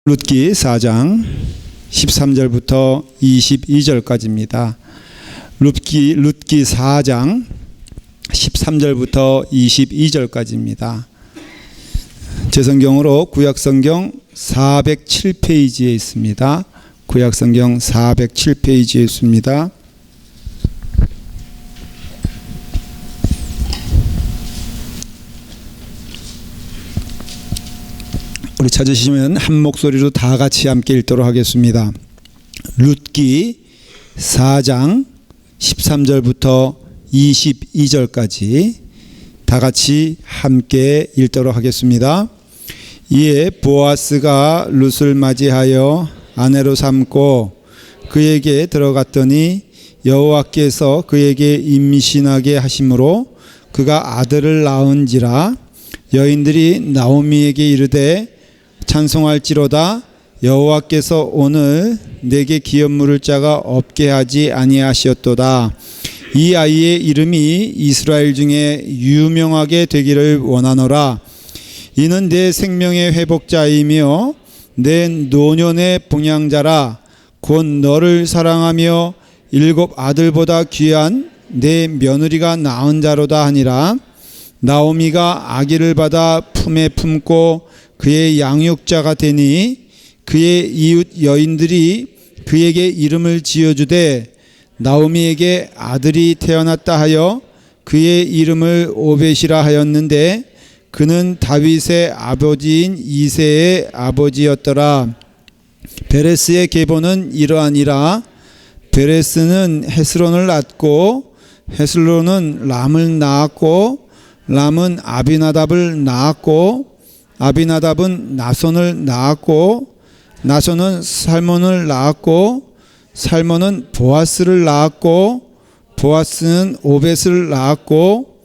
룻기 4장 13절부터 22절까지입니다. 룻기 4장 13절부터 22절까지입니다. 제 성경으로 구약성경 407페이지에 있습니다. 구약성경 407페이지에 있습니다. 우리 찾으시면 한 목소리로 다 같이 함께 읽도록 하겠습니다. 룻기 4장 13절부터 22절까지 다 같이 함께 읽도록 하겠습니다. 이에 보아스가 룻을 맞이하여 아내로 삼고 그에게 들어갔더니 여호와께서 그에게 임신하게 하심으로 그가 아들을 낳은지라. 여인들이 나오미에게 이르되 찬송할지로다. 여호와께서 오늘 내게 기업 물을 자가 없게 하지 아니하시었도다. 이 아이의 이름이 이스라엘 중에 유명하게 되기를 원하노라. 이는 내 생명의 회복자이며 내 노년의 봉양자라. 곧 너를 사랑하며 7 아들보다 귀한 내 며느리가 낳은 자로다 하니라. 나오미가 아기를 받아 품에 품고 그의 양육자가 되니 그의 이웃 여인들이 그에게 이름을 지어주되 나오미에게 아들이 태어났다 하여 그의 이름을 오벳이라 하였는데 그는 다윗의 아버지인 이새의 아버지였더라. 베레스의 계보는 이러하니라. 베레스는 헤스론을 낳고 헤슬론은 람을 낳았고 람은 아비나답을 낳았고 아비나답은 나손을 낳았고 나손은 살몬을 낳았고 살몬은 보아스를 낳았고 보아스는 오벳을 낳았고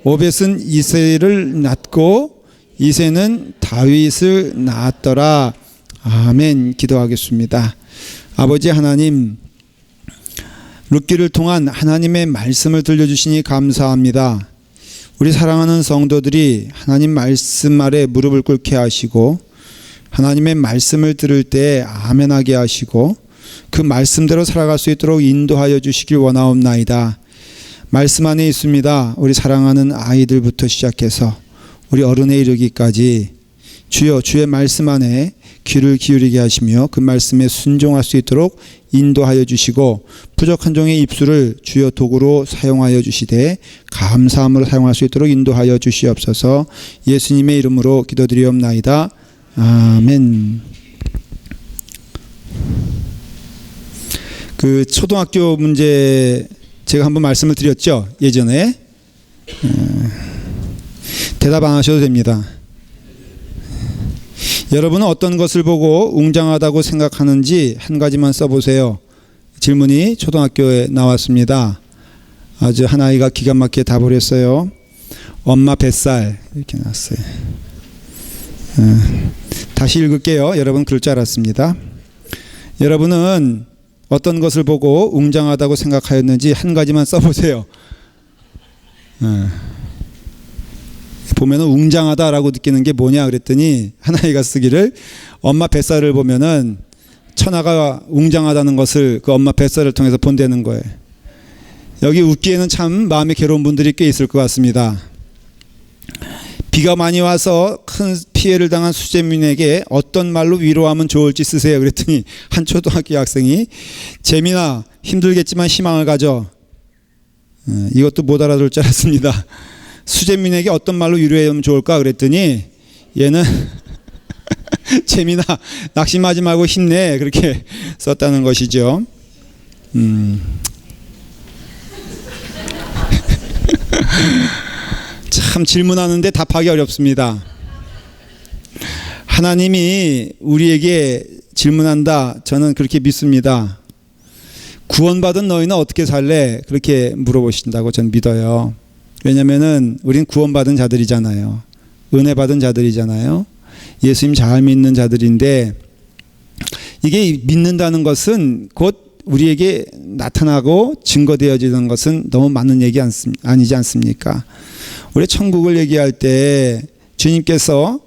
오벳은 이새를 낳고 이새는 다윗을 낳았더라. 아멘. 기도하겠습니다. 아버지 하나님, 룻기를 통한 하나님의 말씀을 들려주시니 감사합니다. 우리 사랑하는 성도들이 하나님 말씀 아래 무릎을 꿇게 하시고 하나님의 말씀을 들을 때 아멘하게 하시고 그 말씀대로 살아갈 수 있도록 인도하여 주시길 원하옵나이다. 말씀 안에 있습니다. 우리 사랑하는 아이들부터 시작해서 우리 어른에 이르기까지 주여 주의 말씀 안에 귀를 기울이게 하시며 그 말씀에 순종할 수 있도록 인도하여 주시고 부족한 종의 입술을 주여 도구로 사용하여 주시되 감사함으로 사용할 수 있도록 인도하여 주시옵소서. 예수님의 이름으로 기도드리옵나이다. 아멘. 그 초등학교 문제 제가 한번 말씀을 드렸죠. 예전에 대답 안 하셔도 됩니다. 여러분은 어떤 것을 보고 웅장하다고 생각하는지 한 가지만 써보세요. 질문이 초등학교에 나왔습니다. 아주 한 아이가 기가 막히게 답을 했어요. 엄마 뱃살 이렇게 나왔어요. 다시 읽을게요. 여러분 그럴 줄 알았습니다. 여러분은 어떤 것을 보고 웅장하다고 생각하였는지 한 가지만 써보세요. 보면은 웅장하다라고 느끼는 게 뭐냐 그랬더니 하나이가 쓰기를 엄마 뱃살을 보면은 천하가 웅장하다는 것을 그 엄마 뱃살을 통해서 본다는 거예요. 여기 웃기에는 참 마음이 괴로운 분들이 꽤 있을 것 같습니다. 비가 많이 와서 큰 피해를 당한 수재민에게 어떤 말로 위로하면 좋을지 쓰세요 그랬더니 한 초등학교 학생이 재민아 힘들겠지만 희망을 가져. 이것도 못 알아들 줄 알았습니다. 수재민에게 어떤 말로 위로하면 좋을까 그랬더니 얘는 재민아 낙심하지 말고 힘내 그렇게 썼다는 것이죠. 참 질문하는데 답하기 어렵습니다. 하나님이 우리에게 질문한다. 저는 그렇게 믿습니다. 구원받은 너희는 어떻게 살래? 그렇게 물어보신다고 저는 믿어요. 왜냐면은 우린 구원받은 자들이잖아요. 은혜 받은 자들이잖아요. 예수님 잘 믿는 자들인데 이게 믿는다는 것은 곧 우리에게 나타나고 증거되어지는 것은 너무 많은 얘기 아니지 않습니까? 우리 천국을 얘기할 때 주님께서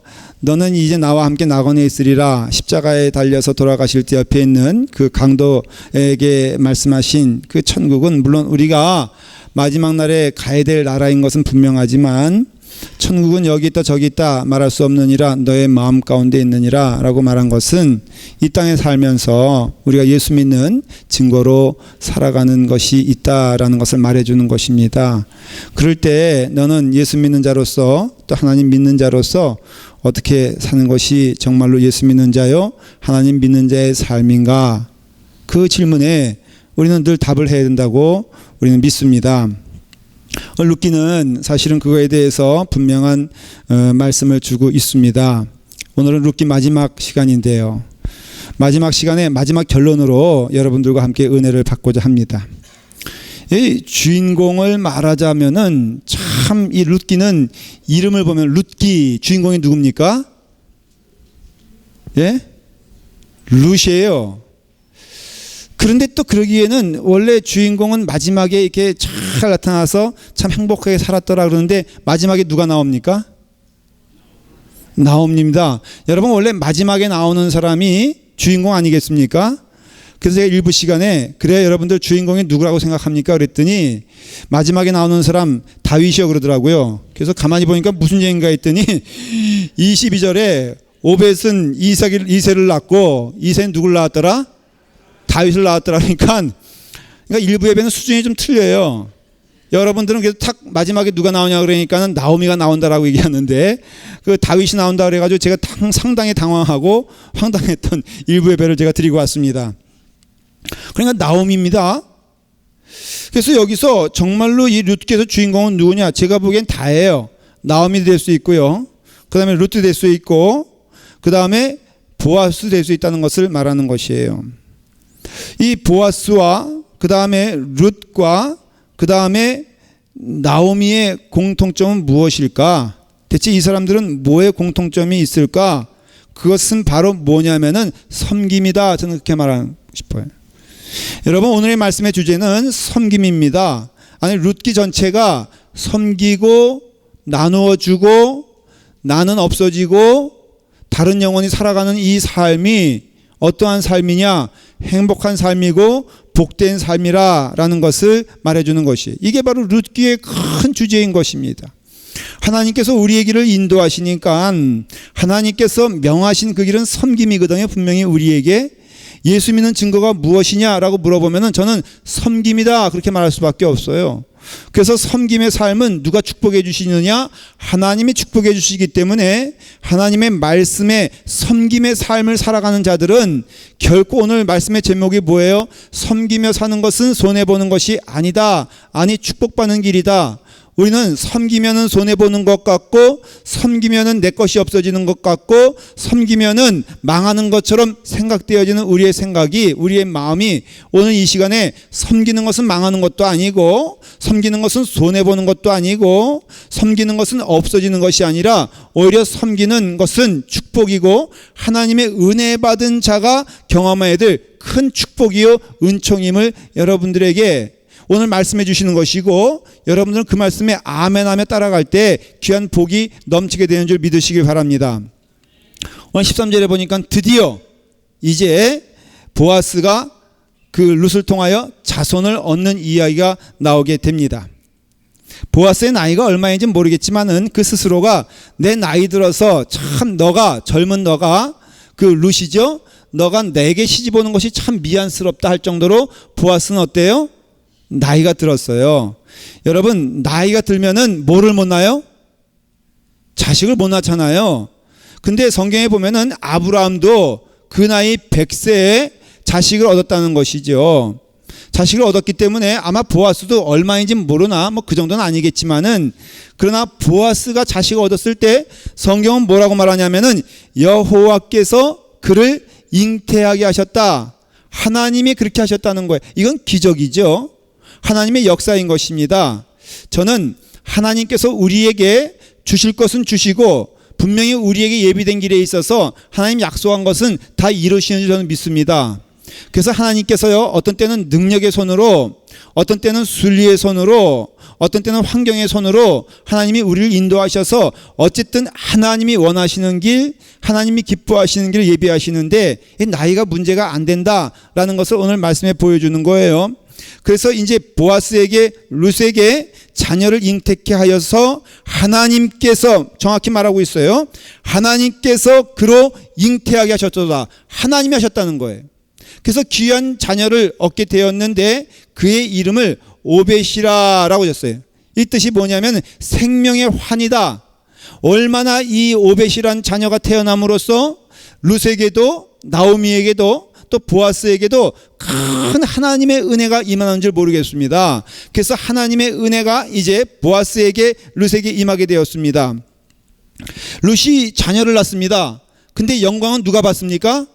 너는 이제 나와 함께 낙원에 있으리라. 십자가에 달려서 돌아가실 때 옆에 있는 그 강도에게 말씀하신 그 천국은 물론 우리가 마지막 날에 가야 될 나라인 것은 분명하지만 천국은 여기 있다 저기 있다 말할 수 없느니라 너의 마음 가운데 있느니라 라고 말한 것은 이 땅에 살면서 우리가 예수 믿는 증거로 살아가는 것이 있다라는 것을 말해주는 것입니다. 그럴 때 너는 예수 믿는 자로서 또 하나님 믿는 자로서 어떻게 사는 것이 정말로 예수 믿는 자요 하나님 믿는 자의 삶인가, 그 질문에 우리는 늘 답을 해야 된다고 우리는 믿습니다. 룻기는 사실은 그거에 대해서 분명한 말씀을 주고 있습니다. 오늘은 룻기 마지막 시간인데요, 마지막 시간에 마지막 결론으로 여러분들과 함께 은혜를 받고자 합니다. 이 주인공을 말하자면은 참 이 룻기는 이름을 보면 룻기 주인공이 누굽니까? 예? 룻이에요. 그런데 또 그러기에는 원래 주인공은 마지막에 이렇게 잘 나타나서 참 행복하게 살았더라 그러는데 마지막에 누가 나옵니까? 나옵니다. 여러분 원래 마지막에 나오는 사람이 주인공 아니겠습니까? 그래서 제가 일부 시간에 그래 여러분들 주인공이 누구라고 생각합니까? 그랬더니 마지막에 나오는 사람 다윗이요 그러더라고요. 그래서 가만히 보니까 무슨 얘기인가 했더니 22절에 오벳은 이새를 낳고 이새는 누굴 낳았더라? 다윗을 낳았더라. 그러니까 일부 예배는 수준이 좀 틀려요. 여러분들은 그래서 탁 마지막에 누가 나오냐 그러니까는 나오미가 나온다라고 얘기하는데 그 다윗이 나온다 그래가지고 제가 상당히 당황하고 황당했던 일부 예배를 제가 드리고 왔습니다. 그러니까 나오미입니다. 그래서 여기서 정말로 이 룻께서 주인공은 누구냐? 제가 보기엔 다예요. 나오미도 될 수 있고요. 그 다음에 룻도 될 수 있고 그 다음에 보아스도 될 수 있다는 것을 말하는 것이에요. 이 보아스와 그 다음에 룻과 그 다음에 나오미의 공통점은 무엇일까? 대체 이 사람들은 뭐의 공통점이 있을까? 그것은 바로 뭐냐면은 섬김이다. 저는 그렇게 말하고 싶어요. 여러분 오늘의 말씀의 주제는 섬김입니다. 아니 룻기 전체가 섬기고 나누어주고 나는 없어지고 다른 영혼이 살아가는 이 삶이 어떠한 삶이냐? 행복한 삶이고 복된 삶이라는 것을 말해주는 것이에요. 이게 바로 룻기의 큰 주제인 것입니다. 하나님께서 우리의 길을 인도하시니까 하나님께서 명하신 그 길은 섬김이거든요. 분명히 우리에게 예수 믿는 증거가 무엇이냐라고 물어보면 저는 섬김이다 그렇게 말할 수밖에 없어요. 그래서 섬김의 삶은 누가 축복해 주시느냐? 하나님이 축복해 주시기 때문에 하나님의 말씀에 섬김의 삶을 살아가는 자들은 결코 오늘 말씀의 제목이 뭐예요? 섬기며 사는 것은 손해보는 것이 아니다. 아니 축복받는 길이다. 우리는 섬기면은 손해보는 것 같고 섬기면은 내 것이 없어지는 것 같고 섬기면은 망하는 것처럼 생각되어지는 우리의 생각이 우리의 마음이 오늘 이 시간에 섬기는 것은 망하는 것도 아니고 섬기는 것은 손해보는 것도 아니고 섬기는 것은 없어지는 것이 아니라 오히려 섬기는 것은 축복이고 하나님의 은혜 받은 자가 경험해야 될 큰 축복이요 은총임을 여러분들에게 오늘 말씀해 주시는 것이고 여러분들은 그 말씀에 아멘하며 따라갈 때 귀한 복이 넘치게 되는 줄 믿으시길 바랍니다. 오늘 13절에 보니까 드디어 이제 보아스가 그 룻을 통하여 자손을 얻는 이야기가 나오게 됩니다. 보아스의 나이가 얼마인지 모르겠지만은 그 스스로가 내 나이 들어서 참 너가 젊은 너가 그 룻이죠. 너가 내게 시집 오는 것이 참 미안스럽다 할 정도로 보아스는 어때요? 나이가 들었어요. 여러분 나이가 들면은 뭐를 못 낳아요? 자식을 못 낳잖아요. 근데 성경에 보면은 아브라함도 그 나이 100세에 자식을 얻었다는 것이죠. 자식을 얻었기 때문에 아마 보아스도 얼마인지 모르나 뭐 그 정도는 아니겠지만은 그러나 보아스가 자식을 얻었을 때 성경은 뭐라고 말하냐면은 여호와께서 그를 잉태하게 하셨다. 하나님이 그렇게 하셨다는 거예요. 이건 기적이죠. 하나님의 역사인 것입니다. 저는 하나님께서 우리에게 주실 것은 주시고 분명히 우리에게 예비된 길에 있어서 하나님 약속한 것은 다 이루시는 줄 저는 믿습니다. 그래서 하나님께서요, 어떤 때는 능력의 손으로, 어떤 때는 순리의 손으로, 어떤 때는 환경의 손으로 하나님이 우리를 인도하셔서 어쨌든 하나님이 원하시는 길, 하나님이 기뻐하시는 길을 예비하시는데 나이가 문제가 안 된다라는 것을 오늘 말씀에 보여주는 거예요. 그래서 이제 보아스에게, 룻에게 자녀를 잉태케 하여서 하나님께서, 정확히 말하고 있어요, 하나님께서 그로 잉태하게 하셨도다. 하나님이 하셨다는 거예요. 그래서 귀한 자녀를 얻게 되었는데 그의 이름을 오벳이라고 졌어요. 이 뜻이 뭐냐면 생명의 환이다. 얼마나 이 오벳이란 자녀가 태어남으로써 룻에게도 나오미에게도 또 보아스에게도 큰 하나님의 은혜가 임하는 줄 모르겠습니다. 그래서 하나님의 은혜가 이제 보아스에게, 룻에게 임하게 되었습니다. 룻이 자녀를 낳습니다. 근데 영광은 누가 받습니까?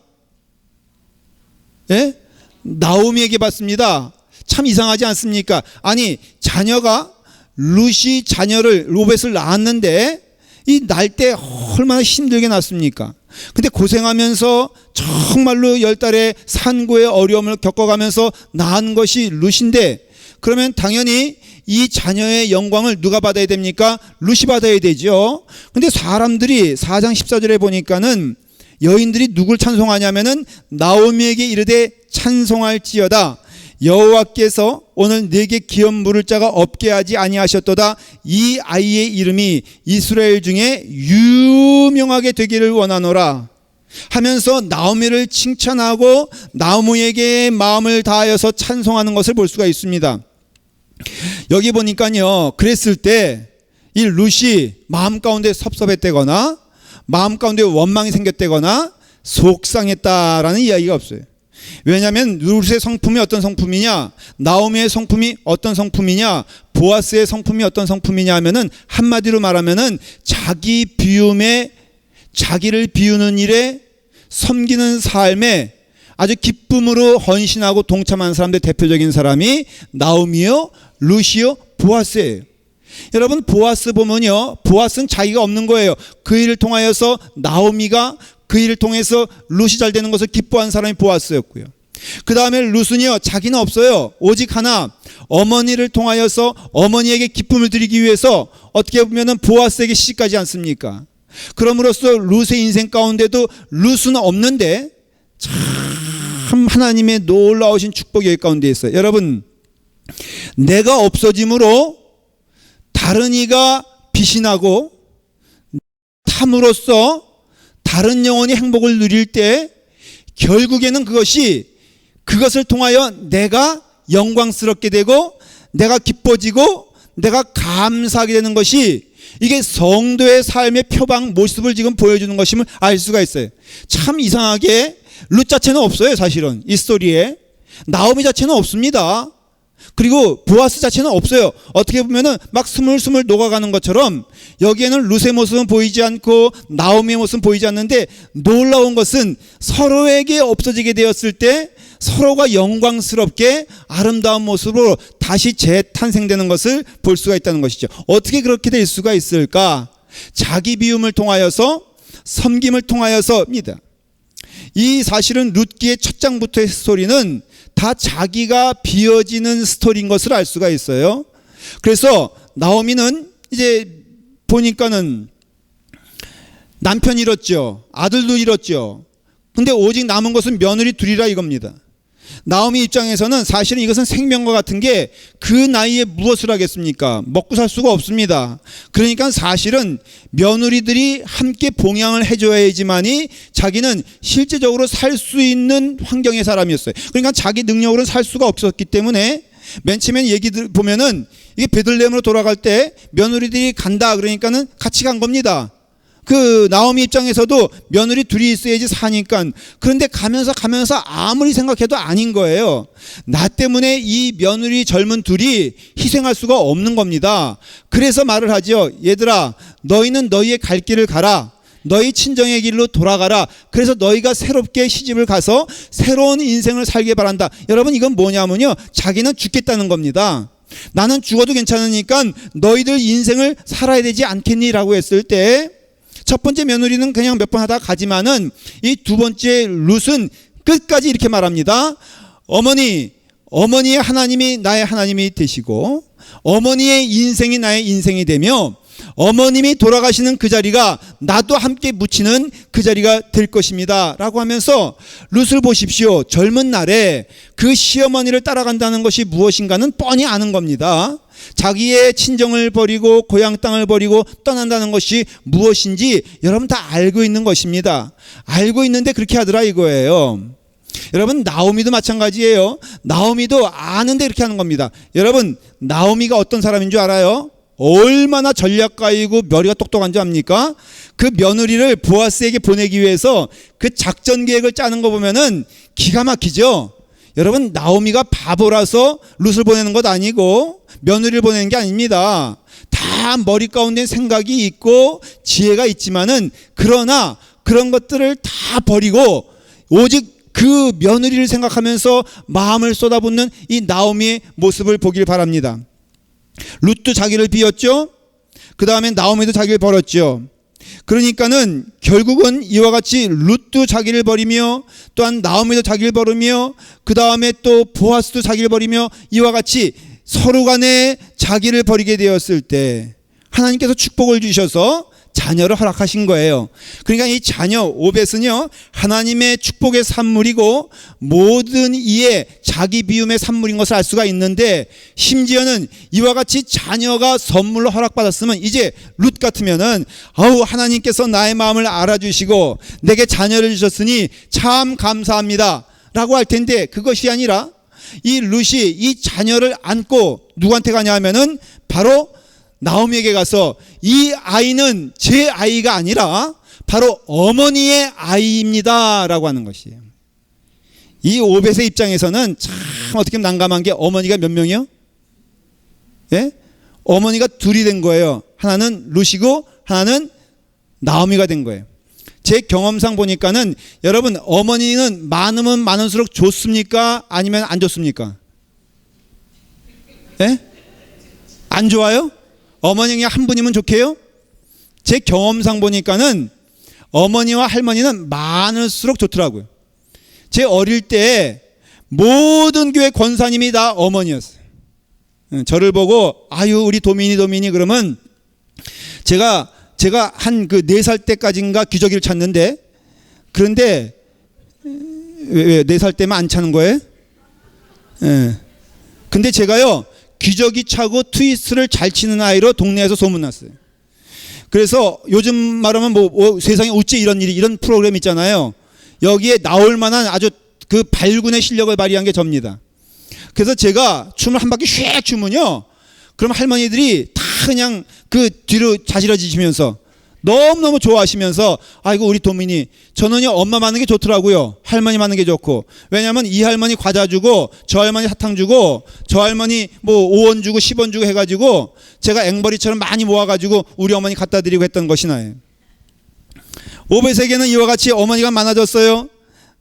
예? 나오미에게 받습니다. 참 이상하지 않습니까? 아니, 자녀가, 룻이 자녀를, 오벳을 낳았는데 이 날 때 얼마나 힘들게 낳습니까? 근데 고생하면서 정말로 10달의 산고의 어려움을 겪어가면서 낳은 것이 룻인데, 그러면 당연히 이 자녀의 영광을 누가 받아야 됩니까? 룻이 받아야 되죠. 근데 사람들이 4장 14절에 보니까는 여인들이 누굴 찬송하냐면은 나오미에게 이르되 찬송할지어다. 여호와께서 오늘 내게 기업 물을 자가 없게 하지 아니하셨도다. 이 아이의 이름이 이스라엘 중에 유명하게 되기를 원하노라 하면서 나오미를 칭찬하고 나오미에게 마음을 다하여서 찬송하는 것을 볼 수가 있습니다. 여기 보니까요, 그랬을 때 이 룻이 마음 가운데 섭섭했다거나 마음 가운데 원망이 생겼다거나 속상했다라는 이야기가 없어요. 왜냐하면 룻의 성품이 어떤 성품이냐, 나오미의 성품이 어떤 성품이냐, 보아스의 성품이 어떤 성품이냐 하면은 한마디로 말하면은 자기 비움에, 자기를 비우는 일에, 섬기는 삶에 아주 기쁨으로 헌신하고 동참한 사람들 대표적인 사람이 나오미요, 룻이요, 보아스예요. 여러분, 보아스 보면요, 보아스는 자기가 없는 거예요. 그 일을 통하여서 나오미가, 그 일을 통해서 룻이 잘 되는 것을 기뻐한 사람이 보아스였고요. 그 다음에 룻은요, 자기는 없어요. 오직 하나, 어머니를 통하여서 어머니에게 기쁨을 드리기 위해서 어떻게 보면은 보아스에게 시집가지 않습니까? 그럼으로써 룻의 인생 가운데도 룻은 없는데 참 하나님의 놀라우신 축복이 여기 가운데 있어요. 여러분, 내가 없어짐으로 다른 이가 빛이 나고 탐으로써 다른 영혼이 행복을 누릴 때 결국에는 그것을 통하여 내가 영광스럽게 되고 내가 기뻐지고 내가 감사하게 되는 것이, 이게 성도의 삶의 표방 모습을 지금 보여주는 것임을 알 수가 있어요. 참 이상하게 룻 자체는 없어요. 사실은 이 스토리에 나오미 자체는 없습니다. 그리고 보아스 자체는 없어요. 어떻게 보면은 막 스물스물 녹아가는 것처럼 여기에는 룻의 모습은 보이지 않고 나오미의 모습은 보이지 않는데, 놀라운 것은 서로에게 없어지게 되었을 때 서로가 영광스럽게 아름다운 모습으로 다시 재탄생되는 것을 볼 수가 있다는 것이죠. 어떻게 그렇게 될 수가 있을까? 자기 비움을 통하여서, 섬김을 통하여서입니다. 이 사실은 룻기의 첫 장부터의 스토리는 다 자기가 비워지는 스토리인 것을 알 수가 있어요. 그래서 나오미는 이제 보니까는 남편 잃었죠. 아들도 잃었죠. 근데 오직 남은 것은 며느리 둘이라 이겁니다. 나오미 입장에서는 사실은 이것은 생명과 같은 게 그 나이에 무엇을 하겠습니까? 먹고 살 수가 없습니다. 그러니까 사실은 며느리들이 함께 봉양을 해줘야지만이 자기는 실제적으로 살 수 있는 환경의 사람이었어요. 그러니까 자기 능력으로는 살 수가 없었기 때문에 맨 처음에 얘기들 보면은 이게 베들레헴으로 돌아갈 때 며느리들이 간다 그러니까는 같이 간 겁니다. 그 나오미 입장에서도 며느리 둘이 있어야지 사니까. 그런데 가면서 아무리 생각해도 아닌 거예요. 나 때문에 이 며느리 젊은 둘이 희생할 수가 없는 겁니다. 그래서 말을 하죠. 얘들아, 너희는 너희의 갈 길을 가라. 너희 친정의 길로 돌아가라. 그래서 너희가 새롭게 시집을 가서 새로운 인생을 살게 바란다. 여러분, 이건 뭐냐면요, 자기는 죽겠다는 겁니다. 나는 죽어도 괜찮으니까 너희들 인생을 살아야 되지 않겠니? 라고 했을 때 첫 번째 며느리는 그냥 몇 번 하다가 가지만은 이 두 번째 룻은 끝까지 이렇게 말합니다. 어머니의 하나님이 나의 하나님이 되시고 어머니의 인생이 나의 인생이 되며 어머님이 돌아가시는 그 자리가 나도 함께 묻히는 그 자리가 될 것입니다 라고 하면서 룻을 보십시오. 젊은 날에 그 시어머니를 따라간다는 것이 무엇인가는 뻔히 아는 겁니다. 자기의 친정을 버리고 고향 땅을 버리고 떠난다는 것이 무엇인지 여러분 다 알고 있는 것입니다. 알고 있는데 그렇게 하더라 이거예요. 여러분 나오미도 마찬가지예요. 나오미도 아는데 이렇게 하는 겁니다. 여러분 나오미가 어떤 사람인 줄 알아요? 얼마나 전략가이고 머리가 똑똑한 줄 압니까? 그 며느리를 보아스에게 보내기 위해서 그 작전 계획을 짜는 거 보면은 기가 막히죠. 여러분 나오미가 바보라서 룻을 보내는 것 아니고 며느리를 보내는 게 아닙니다. 다 머리 가운데 생각이 있고 지혜가 있지만은 그러나 그런 것들을 다 버리고 오직 그 며느리를 생각하면서 마음을 쏟아붓는 이 나오미의 모습을 보길 바랍니다. 룻도 자기를 비웠죠. 그 다음에 나오미도 자기를 버렸죠. 그러니까는 결국은 이와 같이 룻도 자기를 버리며 또한 나오미도 자기를 버리며 그 다음에 또 보아스도 자기를 버리며 이와 같이 서로 간에 자기를 버리게 되었을 때 하나님께서 축복을 주셔서 자녀를 허락하신 거예요. 그러니까 이 자녀 오벳은요 하나님의 축복의 산물이고 모든 이의 자기 비움의 산물인 것을 알 수가 있는데 심지어는 이와 같이 자녀가 선물로 허락받았으면 이제 룻 같으면은 하나님께서 나의 마음을 알아주시고 내게 자녀를 주셨으니 참 감사합니다 라고 할 텐데 그것이 아니라 이 룻이 이 자녀를 안고 누구한테 가냐 하면은 바로 나오미에게 가서 이 아이는 제 아이가 아니라 바로 어머니의 아이입니다 라고 하는 것이에요. 이 오벳의 입장에서는 참 어떻게 난감한 게 어머니가 몇 명이요? 예? 어머니가 둘이 된 거예요. 하나는 룻이고 하나는 나오미가 된 거예요. 제 경험상 보니까는 여러분 어머니는 많으면 많을수록 좋습니까? 아니면 안 좋습니까? 예? 안 좋아요? 어머니 그냥 한 분이면 좋게요? 제 경험상 보니까는 어머니와 할머니는 많을수록 좋더라고요. 제 어릴 때 모든 교회 권사님이 다 어머니였어요. 저를 보고 우리 도민이 그러면 제가 한 그 4살 때까지인가 기저귀를 찼는데 그런데 왜 4살 때만 안 차는 거예요? 예. 근데 제가요 기저귀 차고 트위스트를 잘 치는 아이로 동네에서 소문났어요. 그래서 요즘 말하면 세상에 어째 이런 프로그램 있잖아요. 여기에 나올 만한 아주 그 발군의 실력을 발휘한 게 접니다. 그래서 제가 춤을 한 바퀴 휙 추면요. 그럼 할머니들이 다 그냥 그 뒤로 자지러지시면서 너무너무 좋아하시면서 아이고 우리 도민이 저는요 엄마 맞는 게 좋더라고요. 할머니 맞는 게 좋고 왜냐하면 이 할머니 과자 주고 저 할머니 사탕 주고 저 할머니 5원 주고 10원 주고 해가지고 제가 앵벌이처럼 많이 모아가지고 우리 어머니 갖다 드리고 했던 것이 나요. 오벳에게는 이와 같이 어머니가 많아졌어요.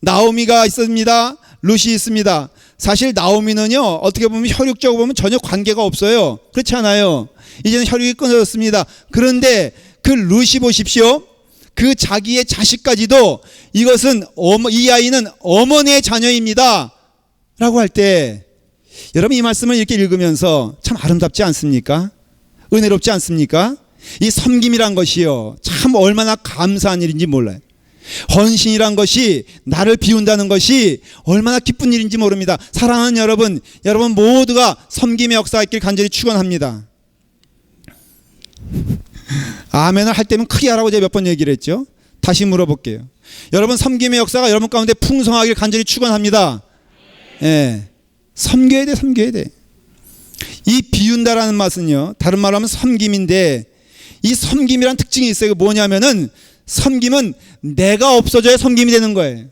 나오미가 있습니다. 룻이 있습니다. 사실 나오미는요 어떻게 보면 혈육적으로 보면 전혀 관계가 없어요. 그렇지 않아요? 이제는 혈육이 끊어졌습니다. 그런데 그 룻이 보십시오. 그 자기의 자식까지도 이것은 이 아이는 어머니의 자녀입니다 라고 할 때 여러분 이 말씀을 이렇게 읽으면서 참 아름답지 않습니까? 은혜롭지 않습니까? 이 섬김이란 것이요 참 얼마나 감사한 일인지 몰라요. 헌신이란 것이 나를 비운다는 것이 얼마나 기쁜 일인지 모릅니다. 사랑하는 여러분 모두가 섬김의 역사가 있길 간절히 축원합니다. 아멘을 할 때면 크게 하라고 제가 몇 번 얘기를 했죠. 다시 물어볼게요. 여러분 섬김의 역사가 여러분 가운데 풍성하길 간절히 축원합니다. 예, 섬겨야 돼. 이 비운다라는 맛은요 다른 말로 하면 섬김인데 이 섬김이란 특징이 있어요. 뭐냐면은 섬김은 내가 없어져야 섬김이 되는 거예요.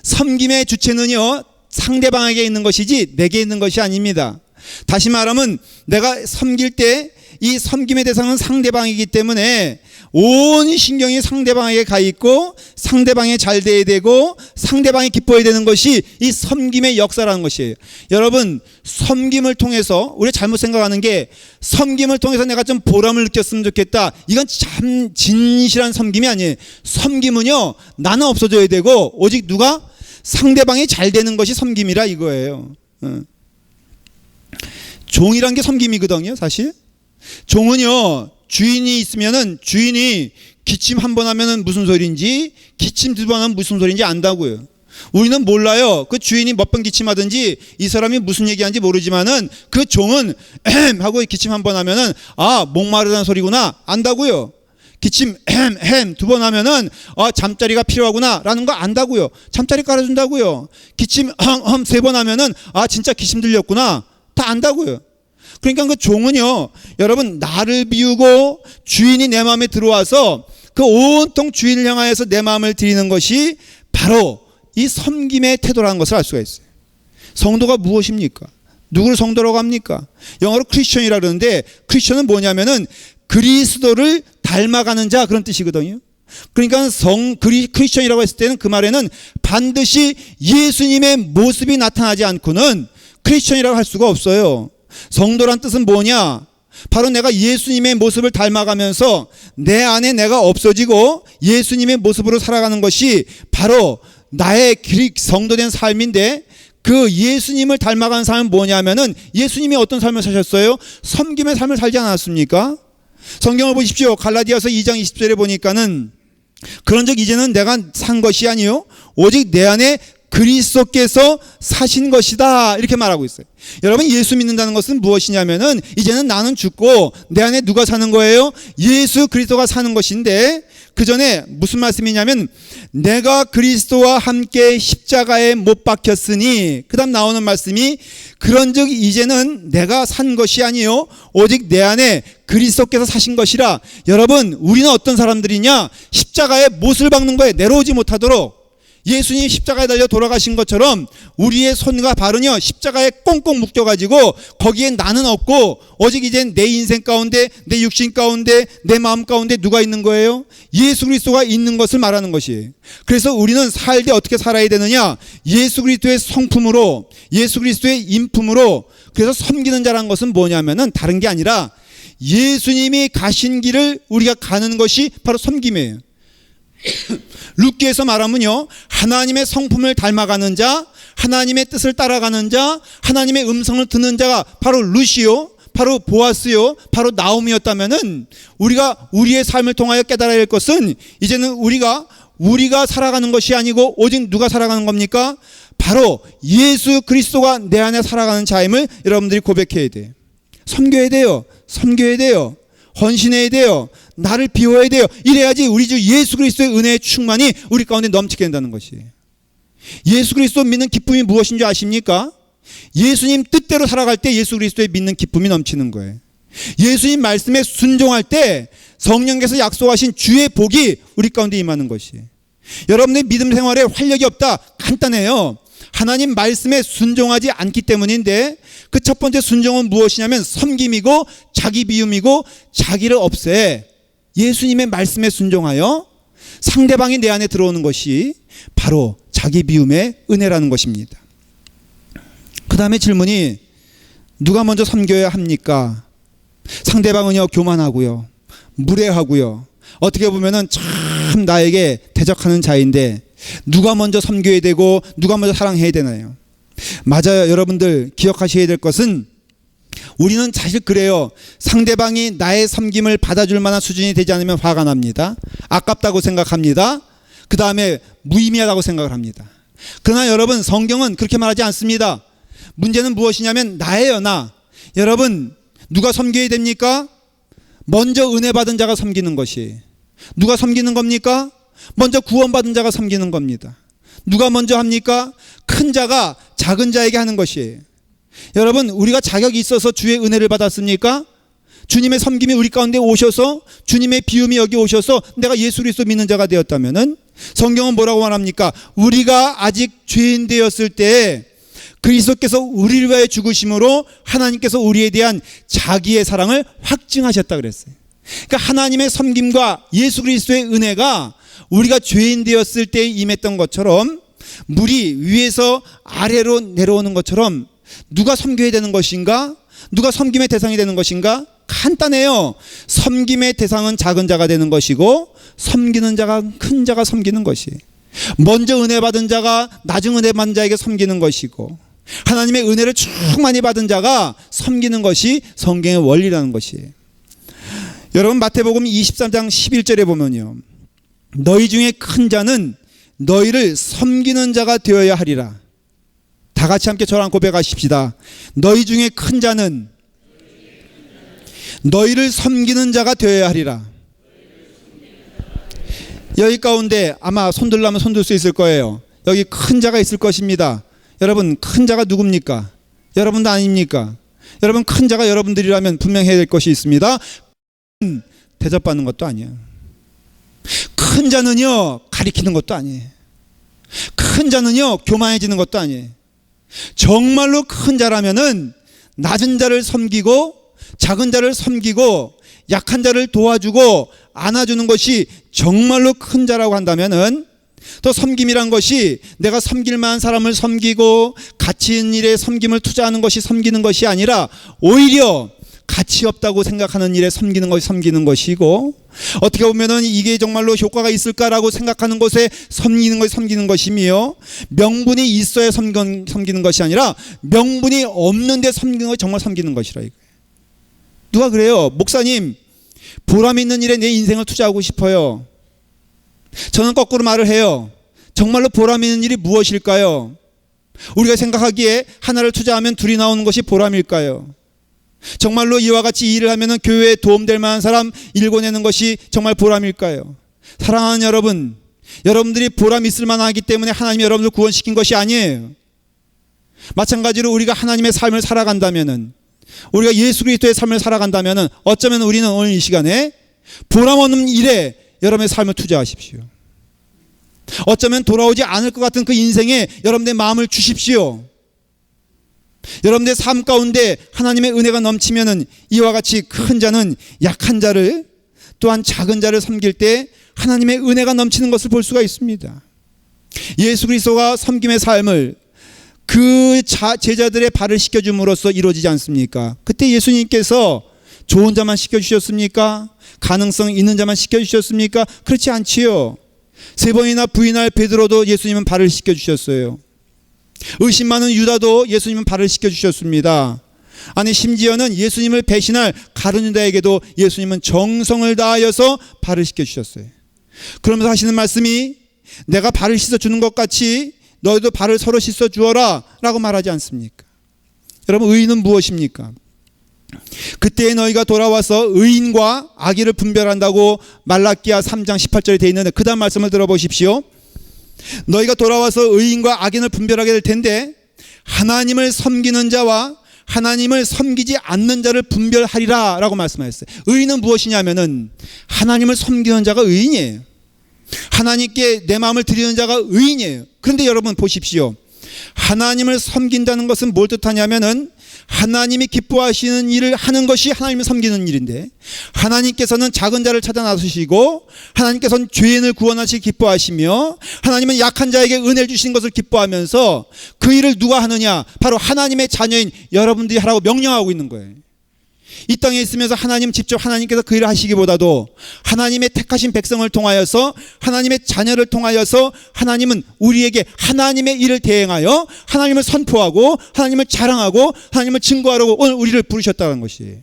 섬김의 주체는요 상대방에게 있는 것이지 내게 있는 것이 아닙니다. 다시 말하면 내가 섬길 때 이 섬김의 대상은 상대방이기 때문에 온 신경이 상대방에게 가 있고 상대방이 잘 돼야 되고 상대방이 기뻐야 되는 것이 이 섬김의 역사라는 것이에요. 여러분 섬김을 통해서 우리가 잘못 생각하는 게 섬김을 통해서 내가 좀 보람을 느꼈으면 좋겠다. 이건 참 진실한 섬김이 아니에요. 섬김은요 나는 없어져야 되고 오직 누가? 상대방이 잘 되는 것이 섬김이라 이거예요. 종이란 게 섬김이거든요. 사실 종은요, 주인이 있으면은 주인이 기침 한 번 하면은 무슨 소리인지, 기침 두 번 하면 무슨 소리인지 안다고요. 우리는 몰라요. 그 주인이 몇 번 기침하든지 이 사람이 무슨 얘기하는지 모르지만은 그 종은 햄 하고 기침 한 번 하면은 아, 목마르다는 소리구나 안다고요. 기침 햄 두 번 하면은 아, 잠자리가 필요하구나 라는 거 안다고요. 잠자리 깔아준다고요. 기침 세 번 하면은 아, 진짜 기침 들렸구나 다 안다고요. 그러니까 그 종은요, 여러분, 나를 비우고 주인이 내 마음에 들어와서 그 온통 주인을 향하여서 내 마음을 드리는 것이 바로 이 섬김의 태도라는 것을 알 수가 있어요. 성도가 무엇입니까? 누구를 성도라고 합니까? 영어로 크리스천이라 그러는데, 크리스천은 뭐냐면은 그리스도를 닮아가는 자, 그런 뜻이거든요. 그러니까 크리스천이라고 했을 때는 그 말에는 반드시 예수님의 모습이 나타나지 않고는 크리스천이라고 할 수가 없어요. 성도란 뜻은 뭐냐? 바로 내가 예수님의 모습을 닮아가면서 내 안에 내가 없어지고 예수님의 모습으로 살아가는 것이 바로 나의 성도된 삶인데, 그 예수님을 닮아가는 삶은 뭐냐면은 예수님이 어떤 삶을 사셨어요? 섬김의 삶을 살지 않았습니까? 성경을 보십시오. 갈라디아서 2장 20절에 보니까는 그런즉 이제는 내가 산 것이 아니요 오직 내 안에 그리스도께서 사신 것이다, 이렇게 말하고 있어요. 여러분, 예수 믿는다는 것은 무엇이냐면은 이제는 나는 죽고 내 안에 누가 사는 거예요? 예수 그리스도가 사는 것인데, 그 전에 무슨 말씀이냐면 내가 그리스도와 함께 십자가에 못 박혔으니, 그 다음 나오는 말씀이 그런즉 이제는 내가 산 것이 아니요 오직 내 안에 그리스도께서 사신 것이라. 여러분, 우리는 어떤 사람들이냐? 십자가에 못을 박는 거에 내려오지 못하도록 예수님이 십자가에 달려 돌아가신 것처럼 우리의 손과 발은요, 십자가에 꽁꽁 묶여가지고 거기에 나는 없고 오직 이젠 내 인생 가운데, 내 육신 가운데, 내 마음 가운데 누가 있는 거예요? 예수 그리스도가 있는 것을 말하는 것이에요. 그래서 우리는 살 때 어떻게 살아야 되느냐? 예수 그리스도의 성품으로, 예수 그리스도의 인품으로. 그래서 섬기는 자라는 것은 뭐냐면은 다른 게 아니라 예수님이 가신 길을 우리가 가는 것이 바로 섬김이에요. 룻기에서 말하면요, 하나님의 성품을 닮아가는 자, 하나님의 뜻을 따라가는 자, 하나님의 음성을 듣는 자가 바로 룻이요, 바로 보아스요, 바로 나옴이었다면은 우리가 우리의 삶을 통하여 깨달아야 할 것은 이제는 우리가 살아가는 것이 아니고 오직 누가 살아가는 겁니까? 바로 예수 그리스도가 내 안에 살아가는 자임을 여러분들이 고백해야 돼요. 섬겨야 돼요. 섬겨야 돼요. 헌신해야 돼요. 나를 비워야 돼요. 이래야지 우리 주 예수 그리스도의 은혜의 충만이 우리 가운데 넘치게 된다는 것이에요. 예수 그리스도 믿는 기쁨이 무엇인 줄 아십니까? 예수님 뜻대로 살아갈 때 예수 그리스도의 믿는 기쁨이 넘치는 거예요. 예수님 말씀에 순종할 때 성령께서 약속하신 주의 복이 우리 가운데 임하는 것이에요. 여러분의 믿음 생활에 활력이 없다? 간단해요. 하나님 말씀에 순종하지 않기 때문인데, 그 첫 번째 순종은 무엇이냐면 섬김이고 자기 비움이고 자기를 없애 예수님의 말씀에 순종하여 상대방이 내 안에 들어오는 것이 바로 자기 비움의 은혜라는 것입니다. 그 다음에 질문이 누가 먼저 섬겨야 합니까? 상대방은요, 교만하고요, 무례하고요, 어떻게 보면은 참 나에게 대적하는 자인데 누가 먼저 섬겨야 되고 누가 먼저 사랑해야 되나요? 맞아요. 여러분들 기억하셔야 될 것은 우리는 사실 그래요. 상대방이 나의 섬김을 받아줄 만한 수준이 되지 않으면 화가 납니다. 아깝다고 생각합니다. 그 다음에 무의미하다고 생각을 합니다. 그러나 여러분, 성경은 그렇게 말하지 않습니다. 문제는 무엇이냐면 나예요, 나. 여러분, 누가 섬겨야 됩니까? 먼저 은혜 받은 자가 섬기는 것이. 누가 섬기는 겁니까? 먼저 구원받은 자가 섬기는 겁니다. 누가 먼저 합니까? 큰 자가 작은 자에게 하는 것이에요. 여러분, 우리가 자격이 있어서 주의 은혜를 받았습니까? 주님의 섬김이 우리 가운데 오셔서, 주님의 비움이 여기 오셔서 내가 예수 그리스도 믿는 자가 되었다면은, 성경은 뭐라고 말합니까? 우리가 아직 죄인 되었을 때 그리스도께서 우리를 위하여 죽으심으로 하나님께서 우리에 대한 자기의 사랑을 확증하셨다 그랬어요. 그러니까 하나님의 섬김과 예수 그리스도의 은혜가 우리가 죄인 되었을 때 임했던 것처럼, 물이 위에서 아래로 내려오는 것처럼 누가 섬겨야 되는 것인가? 누가 섬김의 대상이 되는 것인가? 간단해요. 섬김의 대상은 작은 자가 되는 것이고 섬기는 자가 큰 자가 섬기는 것이. 먼저 은혜 받은 자가 나중 은혜 받은 자에게 섬기는 것이고, 하나님의 은혜를 충만히 받은 자가 섬기는 것이 성경의 원리라는 것이에요. 여러분, 마태복음 23장 11절에 보면요, 너희 중에 큰 자는 너희를 섬기는 자가 되어야 하리라. 다 같이 함께 저랑 고백하십시다. 너희 중에 큰 자는 너희를 섬기는 자가 되어야 하리라. 여기 가운데 아마 손들라면 손들 수 있을 거예요. 여기 큰 자가 있을 것입니다. 여러분, 큰 자가 누굽니까? 여러분도 아닙니까? 여러분, 큰 자가 여러분들이라면 분명히 해야 될 것이 있습니다. 대접받는 것도 아니에요. 큰 자는요, 가리키는 것도 아니에요. 큰 자는요, 교만해지는 것도 아니에요. 정말로 큰 자라면은 낮은 자를 섬기고 작은 자를 섬기고 약한 자를 도와주고 안아주는 것이 정말로 큰 자라고 한다면은, 또 섬김이란 것이 내가 섬길 만한 사람을 섬기고 가치 있는 일에 섬김을 투자하는 것이 섬기는 것이 아니라 오히려 가치 없다고 생각하는 일에 섬기는 것이 섬기는 것이고, 어떻게 보면은 이게 정말로 효과가 있을까라고 생각하는 것에 섬기는 것이 섬기는 것이며, 명분이 있어야 섬기는 것이 아니라 명분이 없는데 섬기는 것이 정말 섬기는 것이라 이거예요. 누가 그래요? 목사님, 보람 있는 일에 내 인생을 투자하고 싶어요. 저는 거꾸로 말을 해요. 정말로 보람 있는 일이 무엇일까요? 우리가 생각하기에 하나를 투자하면 둘이 나오는 것이 보람일까요? 정말로 이와 같이 일을 하면 교회에 도움될 만한 사람 일궈내는 것이 정말 보람일까요? 사랑하는 여러분, 여러분들이 보람 있을 만하기 때문에 하나님이 여러분을 구원시킨 것이 아니에요. 마찬가지로 우리가 하나님의 삶을 살아간다면은, 우리가 예수 그리스도의 삶을 살아간다면은, 어쩌면 우리는 오늘 이 시간에 보람 없는 일에 여러분의 삶을 투자하십시오. 어쩌면 돌아오지 않을 것 같은 그 인생에 여러분의 마음을 주십시오. 여러분의 삶 가운데 하나님의 은혜가 넘치면은 이와 같이 큰 자는 약한 자를, 또한 작은 자를 섬길 때 하나님의 은혜가 넘치는 것을 볼 수가 있습니다. 예수 그리스도가 섬김의 삶을 그 제자들의 발을 씻겨줌으로써 이루어지지 않습니까? 그때 예수님께서 좋은 자만 씻겨주셨습니까? 가능성 있는 자만 씻겨주셨습니까? 그렇지 않지요. 3번이나 부인할 베드로도 예수님은 발을 씻겨주셨어요. 의심 많은 유다도 예수님은 발을 씻겨주셨습니다. 아니, 심지어는 예수님을 배신할 가룟 유다에게도 예수님은 정성을 다하여서 발을 씻겨주셨어요. 그러면서 하시는 말씀이, 내가 발을 씻어주는 것 같이 너희도 발을 서로 씻어주어라 라고 말하지 않습니까? 여러분, 의인은 무엇입니까? 그때 너희가 돌아와서 의인과 악의를 분별한다고 말라기야 3장 18절에 되어 있는데, 그 다음 말씀을 들어보십시오. 너희가 돌아와서 의인과 악인을 분별하게 될 텐데, 하나님을 섬기는 자와 하나님을 섬기지 않는 자를 분별하리라 라고 말씀하셨어요. 의인은 무엇이냐면은 하나님을 섬기는 자가 의인이에요. 하나님께 내 마음을 드리는 자가 의인이에요. 그런데 여러분 보십시오. 하나님을 섬긴다는 것은 뭘 뜻하냐면은 하나님이 기뻐하시는 일을 하는 것이 하나님을 섬기는 일인데, 하나님께서는 작은 자를 찾아 나서시고 하나님께서는 죄인을 구원하시기 기뻐하시며 하나님은 약한 자에게 은혜를 주시는 것을 기뻐하면서 그 일을 누가 하느냐? 바로 하나님의 자녀인 여러분들이 하라고 명령하고 있는 거예요. 이 땅에 있으면서 하나님 직접 하나님께서 그 일을 하시기보다도 하나님의 택하신 백성을 통하여서, 하나님의 자녀를 통하여서 하나님은 우리에게 하나님의 일을 대행하여 하나님을 선포하고 하나님을 자랑하고 하나님을 증거하라고 오늘 우리를 부르셨다는 것이에요.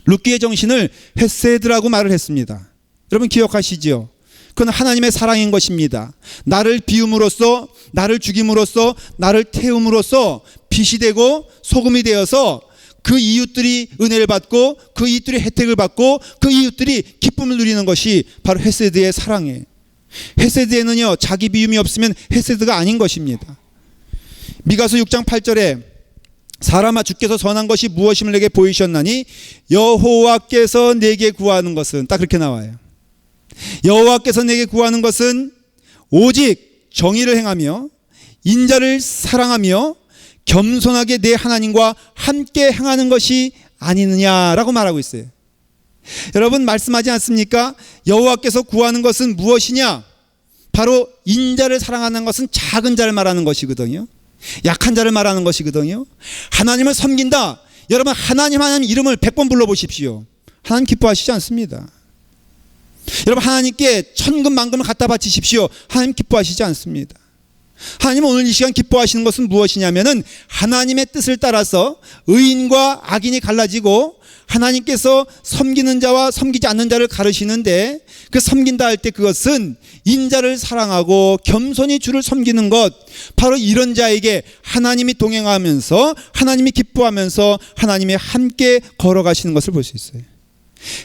룻기의 정신을 헤세드라고 말을 했습니다. 여러분 기억하시죠? 그건 하나님의 사랑인 것입니다. 나를 비움으로써, 나를 죽임으로써, 나를 태움으로써 빛이 되고 소금이 되어서 그 이웃들이 은혜를 받고 그 이웃들이 혜택을 받고 그 이웃들이 기쁨을 누리는 것이 바로 헤세드의 사랑이에요. 헤세드에는요, 자기 비움이 없으면 헤세드가 아닌 것입니다. 미가서 6장 8절에 사람아, 주께서 전한 것이 무엇임을 내게 보이셨나니 여호와께서 내게 구하는 것은, 딱 그렇게 나와요. 여호와께서 내게 구하는 것은 오직 정의를 행하며 인자를 사랑하며 겸손하게 내 하나님과 함께 행하는 것이 아니느냐라고 말하고 있어요. 여러분 말씀하지 않습니까? 여호와께서 구하는 것은 무엇이냐? 바로 인자를 사랑하는 것은 작은 자를 말하는 것이거든요. 약한 자를 말하는 것이거든요. 하나님을 섬긴다. 여러분 하나님 이름을 100번 불러보십시오. 하나님 기뻐하시지 않습니다. 여러분, 하나님께 천금 만금을 갖다 바치십시오. 하나님 기뻐하시지 않습니다. 하나님은 오늘 이 시간 기뻐하시는 것은 무엇이냐면은 하나님의 뜻을 따라서 의인과 악인이 갈라지고 하나님께서 섬기는 자와 섬기지 않는 자를 가르시는데, 그 섬긴다 할 때 그것은 인자를 사랑하고 겸손히 주를 섬기는 것, 바로 이런 자에게 하나님이 동행하면서 하나님이 기뻐하면서 하나님이 함께 걸어가시는 것을 볼 수 있어요.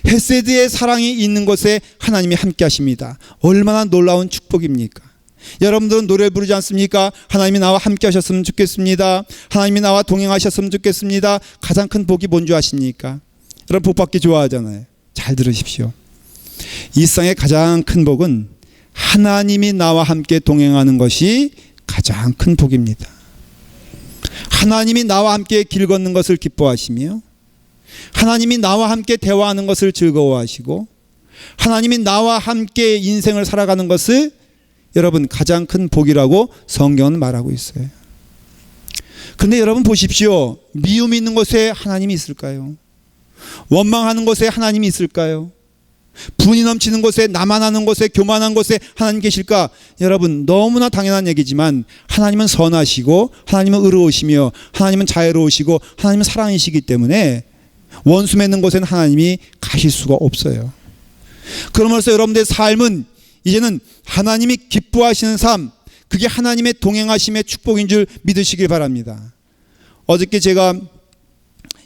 헤세드의 사랑이 있는 곳에 하나님이 함께 하십니다. 얼마나 놀라운 축복입니까? 여러분들은 노래 부르지 않습니까? 하나님이 나와 함께 하셨으면 좋겠습니다. 하나님이 나와 동행하셨으면 좋겠습니다. 가장 큰 복이 뭔 줄 아십니까? 여러분, 복 받기 좋아하잖아요. 잘 들으십시오. 이 세상의 가장 큰 복은 하나님이 나와 함께 동행하는 것이 가장 큰 복입니다. 하나님이 나와 함께 길 걷는 것을 기뻐하시며, 하나님이 나와 함께 대화하는 것을 즐거워하시고, 하나님이 나와 함께 인생을 살아가는 것을 여러분 가장 큰 복이라고 성경은 말하고 있어요. 근데 여러분 보십시오. 미움이 있는 곳에 하나님이 있을까요? 원망하는 곳에 하나님이 있을까요? 분이 넘치는 곳에, 나만하는 곳에, 교만한 곳에 하나님 계실까? 여러분, 너무나 당연한 얘기지만 하나님은 선하시고 하나님은 의로우시며 하나님은 자애로우시고 하나님은 사랑이시기 때문에 원수 맺는 곳에는 하나님이 가실 수가 없어요. 그러면서 여러분들의 삶은 이제는 하나님이 기뻐하시는 삶, 그게 하나님의 동행하심의 축복인 줄 믿으시길 바랍니다. 어저께 제가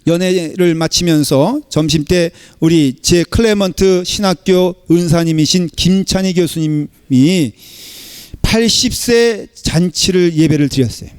연회를 마치면서 점심때 우리 제 클레먼트 신학교 은사님이신 김찬희 교수님이 80세 잔치를 예배를 드렸어요.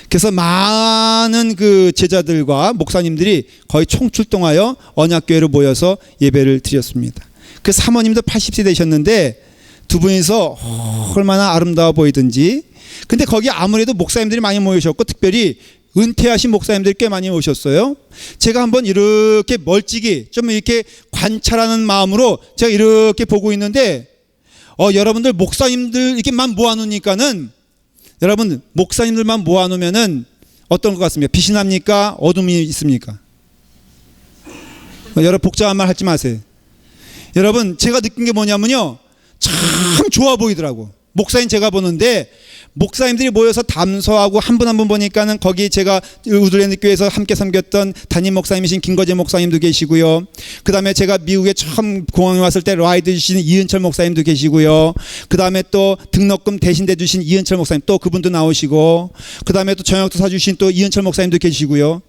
그래서 많은 그 제자들과 목사님들이 거의 총출동하여 언약교회로 모여서 예배를 드렸습니다. 그 사모님도 80세 되셨는데 두 분이서 얼마나 아름다워 보이든지. 근데 거기 아무래도 목사님들이 많이 모이셨고 특별히 은퇴하신 목사님들이 꽤 많이 오셨어요. 제가 한번 이렇게 멀찍이 좀 이렇게 관찰하는 마음으로 제가 이렇게 보고 있는데 여러분들 목사님들 이렇게만 모아놓으니까는, 여러분 목사님들만 모아놓으면은 어떤 것 같습니까? 빛이 납니까? 어둠이 있습니까? 여러분 복잡한 말 하지 마세요. 여러분 제가 느낀 게 뭐냐면요, 참 좋아 보이더라고. 목사님 제가 보는데 목사님들이 모여서 담소하고 한 분 한 분 보니까는 거기 제가 우드랜드 교회에서 함께 섬겼던 담임 목사님이신 김거재 목사님도 계시고요. 그 다음에 제가 미국에 처음 공항에 왔을 때 라이드 주신 이은철 목사님도 계시고요. 그 다음에 또 등록금 대신해 주신 이은철 목사님, 또 그분도 나오시고, 그 다음에 또 저녁도 사주신 또 이은철 목사님도 계시고요.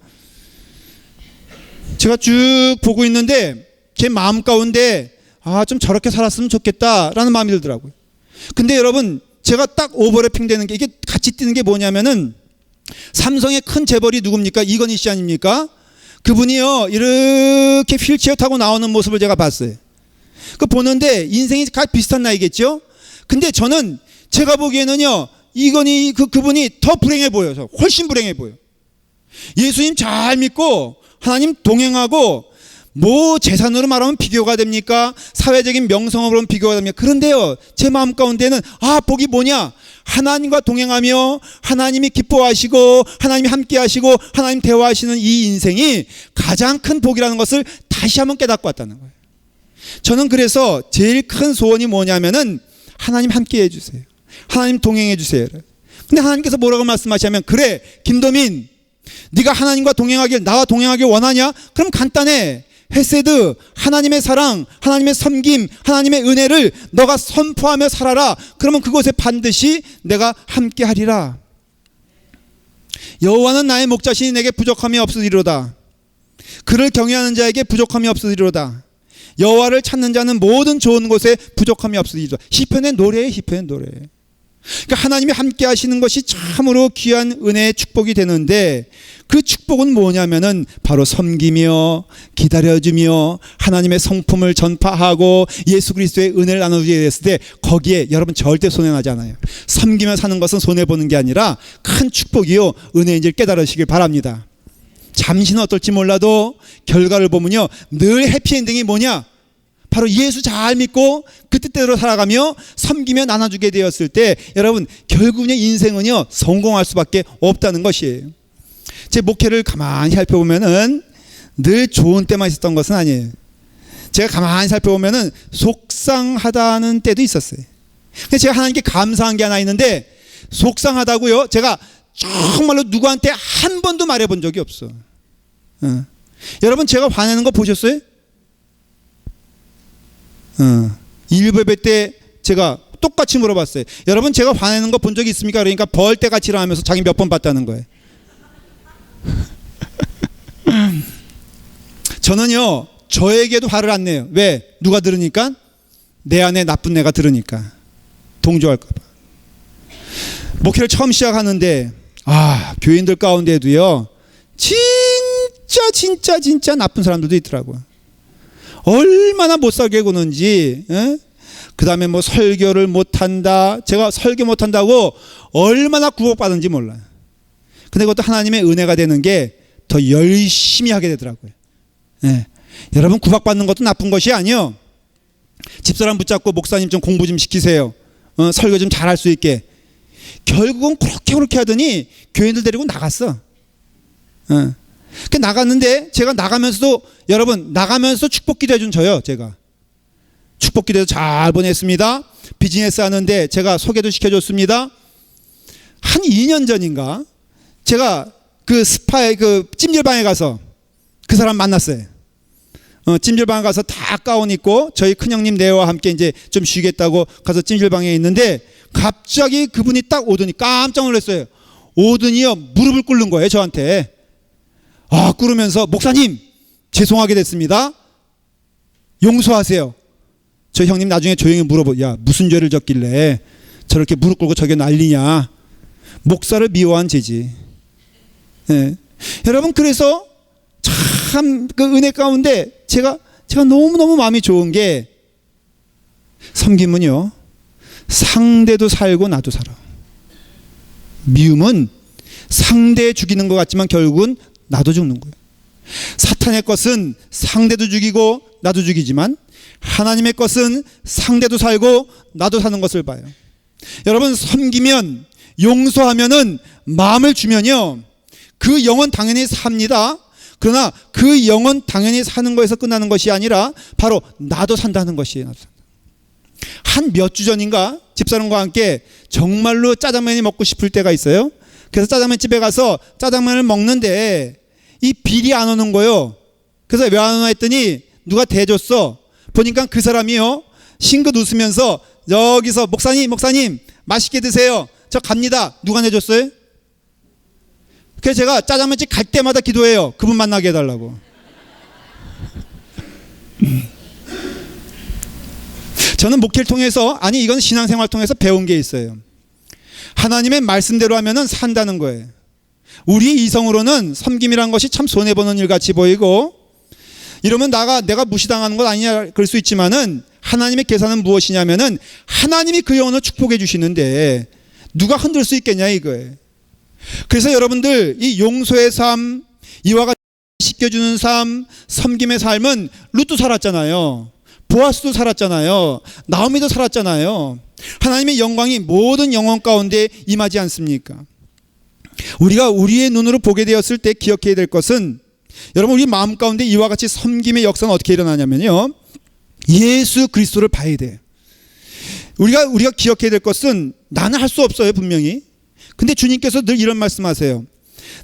제가 쭉 보고 있는데 제 마음 가운데 좀 저렇게 살았으면 좋겠다라는 마음이 들더라고요. 근데 여러분 제가 딱 오버래핑 되는 게, 이게 같이 뛰는 게 뭐냐면은 삼성의 큰 재벌이 누굽니까? 이건희 씨 아닙니까? 그분이요 이렇게 휠체어 타고 나오는 모습을 제가 봤어요. 그 보는데 인생이 다 비슷한 나이겠죠? 근데 저는 제가 보기에는요 이건희 그분이 더 불행해 보여서, 훨씬 불행해 보여. 예수님 잘 믿고 하나님 동행하고 뭐 재산으로 말하면 비교가 됩니까? 사회적인 명성으로는 비교가 됩니까? 그런데요 제 마음 가운데는 복이 뭐냐? 하나님과 동행하며 하나님이 기뻐하시고 하나님이 함께 하시고 하나님 대화하시는 이 인생이 가장 큰 복이라는 것을 다시 한번 깨닫고 왔다는 거예요. 저는 그래서 제일 큰 소원이 뭐냐면은 하나님 함께 해주세요. 하나님 동행해 주세요. 근데 하나님께서 뭐라고 말씀하시냐면, 그래 김도민, 네가 하나님과 동행하길, 나와 동행하길 원하냐? 그럼 간단해. 헤세드, 하나님의 사랑, 하나님의 섬김, 하나님의 은혜를 너가 선포하며 살아라. 그러면 그곳에 반드시 내가 함께 하리라. 여호와는 나의 목자시니 내게 부족함이 없으리로다. 그를 경외하는 자에게 부족함이 없으리로다. 여호와를 찾는 자는 모든 좋은 곳에 부족함이 없으리로다. 시편의 노래예요, 시편의 노래. 그러니까 하나님이 함께 하시는 것이 참으로 귀한 은혜의 축복이 되는데, 그 축복은 뭐냐면은 바로 섬기며 기다려주며 하나님의 성품을 전파하고 예수 그리스도의 은혜를 나누게 됐을 때 거기에 여러분 절대 손해나지 않아요. 섬기며 사는 것은 손해보는 게 아니라 큰 축복이요 은혜인 줄 깨달으시길 바랍니다. 잠시는 어떨지 몰라도 결과를 보면요 늘 해피엔딩이 뭐냐? 바로 예수 잘 믿고 그 뜻대로 살아가며 섬기며 나눠주게 되었을 때 여러분 결국은 인생은요 성공할 수밖에 없다는 것이에요. 제 목회를 가만히 살펴보면은 늘 좋은 때만 있었던 것은 아니에요. 제가 가만히 살펴보면은 속상하다는 때도 있었어요. 근데 제가 하나님께 감사한 게 하나 있는데, 속상하다고요, 제가 정말로 누구한테 한 번도 말해본 적이 없어. 여러분, 제가 화내는 거 보셨어요? 일베베 때 제가 똑같이 물어봤어요. 여러분, 제가 화내는 거 본 적이 있습니까? 그러니까 벌떼같이 일어나면서 자기 몇 번 봤다는 거예요. 저는요, 저에게도 화를 안 내요. 왜? 누가 들으니까? 내 안에 나쁜 애가 들으니까. 동조할까 봐. 목회를 처음 시작하는데, 교인들 가운데도요, 진짜 나쁜 사람들도 있더라고요. 얼마나 못 살게 구는지. 그 다음에 뭐 설교를 못한다. 제가 설교 못한다고 얼마나 구속받은지 몰라요. 근데 그것도 하나님의 은혜가 되는 게 더 열심히 하게 되더라고요. 여러분, 구박받는 것도 나쁜 것이 아니요. 집사람 붙잡고 목사님 좀 공부 좀 시키세요. 설교 좀 잘할 수 있게. 결국은 그렇게 하더니 교인들 데리고 나갔어. 나갔는데 제가 나가면서도, 여러분, 나가면서 축복기도 해준 저요. 제가 축복기도 잘 보냈습니다. 비즈니스 하는데 제가 소개도 시켜줬습니다. 한 2년 전인가 제가 그 스파의 그 찜질방에 가서 그 사람 만났어요. 찜질방에 가서 다 가운 입고 저희 큰형님 네와 함께 이제 좀 쉬겠다고 가서 찜질방에 있는데, 갑자기 그분이 딱 오더니 깜짝 놀랐어요. 오더니요, 무릎을 꿇는 거예요, 저한테. 꿇으면서, 목사님, 죄송하게 됐습니다. 용서하세요. 저 형님 나중에 조용히 물어보, 야, 무슨 죄를 졌길래 저렇게 무릎 꿇고 저게 난리냐. 목사를 미워한 죄지. 여러분, 그래서 참 그 은혜 가운데 제가 너무너무 마음이 좋은 게, 섬김은요, 상대도 살고 나도 살아. 미움은 상대 죽이는 것 같지만 결국은 나도 죽는 거예요. 사탄의 것은 상대도 죽이고 나도 죽이지만, 하나님의 것은 상대도 살고 나도 사는 것을 봐요. 여러분, 섬기면, 용서하면은, 마음을 주면요, 그 영혼 당연히 삽니다. 그러나 그 영혼 당연히 사는 거에서 끝나는 것이 아니라 바로 나도 산다는 것이에요. 한 몇 주 전인가 집사람과 함께 정말로 짜장면이 먹고 싶을 때가 있어요. 그래서 짜장면 집에 가서 짜장면을 먹는데 이 빌이 안 오는 거예요. 그래서 왜 안 오나 했더니 누가 대줬어. 보니까 그 사람이요, 싱긋 웃으면서 여기서, 목사님 맛있게 드세요. 저 갑니다. 누가 내줬어요? 그래서 제가 짜장면집 갈 때마다 기도해요. 그분 만나게 해달라고. 저는 목회를 통해서, 이건 신앙생활 통해서 배운 게 있어요. 하나님의 말씀대로 하면은 산다는 거예요. 우리 이성으로는 섬김이란 것이 참 손해보는 일 같이 보이고, 이러면 내가 무시당하는 것 아니냐 그럴 수 있지만은, 하나님의 계산은 무엇이냐면은, 하나님이 그 영혼을 축복해 주시는데 누가 흔들 수 있겠냐 이거예요. 그래서 여러분들, 이 용서의 삶, 이와 같이 씻겨주는 삶, 섬김의 삶은 룻도 살았잖아요. 보아스도 살았잖아요. 나오미도 살았잖아요. 하나님의 영광이 모든 영혼 가운데 임하지 않습니까? 우리가 우리의 눈으로 보게 되었을 때 기억해야 될 것은, 여러분, 우리 마음 가운데 이와 같이 섬김의 역사는 어떻게 일어나냐면요, 예수 그리스도를 봐야 돼요. 우리가 기억해야 될 것은, 나는 할 수 없어요, 분명히. 근데 주님께서 늘 이런 말씀하세요.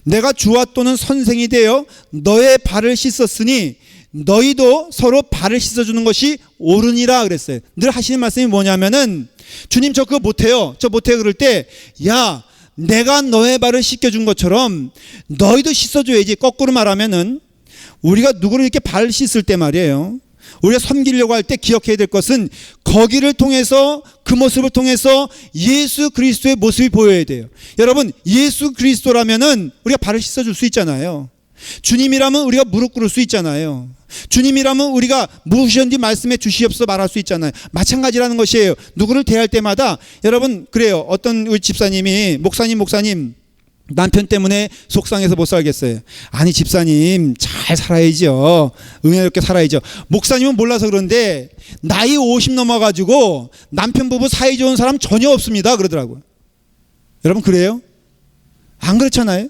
내가 주와 또는 선생이 되어 너의 발을 씻었으니 너희도 서로 발을 씻어주는 것이 옳으니라 그랬어요. 늘 하시는 말씀이 뭐냐면은, 주님 저 그거 못해요. 그럴 때, 야, 내가 너의 발을 씻겨준 것처럼 너희도 씻어줘야지. 거꾸로 말하면은, 우리가 누구를 이렇게 발을 씻을 때 말이에요, 우리가 섬기려고 할 때 기억해야 될 것은, 거기를 통해서, 그 모습을 통해서 예수 그리스도의 모습이 보여야 돼요. 여러분, 예수 그리스도라면은 우리가 발을 씻어줄 수 있잖아요. 주님이라면 우리가 무릎 꿇을 수 있잖아요. 주님이라면 우리가 무엇이든지 말씀해 주시옵소서 말할 수 있잖아요. 마찬가지라는 것이에요. 누구를 대할 때마다, 여러분, 그래요. 어떤 우리 집사님이, 목사님 남편 때문에 속상해서 못 살겠어요. 아니, 집사님 잘 살아야죠. 은혜롭게 살아야죠. 목사님은 몰라서 그런데 나이 50 넘어가지고 남편 부부 사이 좋은 사람 전혀 없습니다 그러더라고요. 여러분, 그래요? 안 그렇잖아요?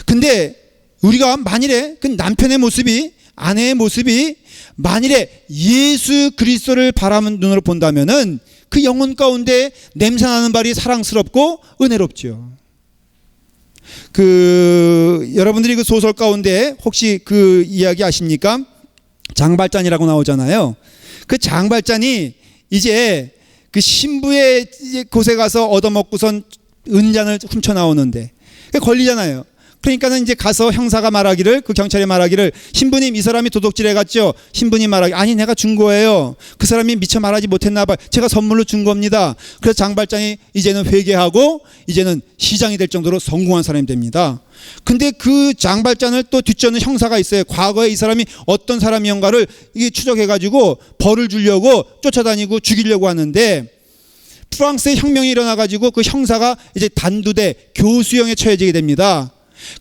근데 우리가 만일에 그 남편의 모습이, 아내의 모습이 만일에 예수 그리스도를 바라는 눈으로 본다면은 그 영혼 가운데 냄새나는 발이 사랑스럽고 은혜롭죠. 여러분들이 그 소설 가운데 혹시 그 이야기 아십니까? 장발잔이라고 나오잖아요. 그 장발잔이 이제 그 신부의 곳에 가서 얻어먹고선 은잔을 훔쳐 나오는데 걸리잖아요. 그러니까는 이제 가서 형사가 말하기를, 그 경찰이 말하기를, 신부님 이 사람이 도둑질해 갔죠. 신부님 말하기, 아니 내가 준 거예요. 그 사람이 미처 말하지 못했나 봐요. 제가 선물로 준 겁니다. 그래서 장발장이 이제는 회개하고 이제는 시장이 될 정도로 성공한 사람이 됩니다. 근데 그 장발장을 또 뒤쫓는 형사가 있어요. 과거에 이 사람이 어떤 사람이었는가를 이게 추적해가지고 벌을 주려고 쫓아다니고 죽이려고 하는데, 프랑스의 혁명이 일어나가지고 그 형사가 이제 단두대 교수형에 처해지게 됩니다.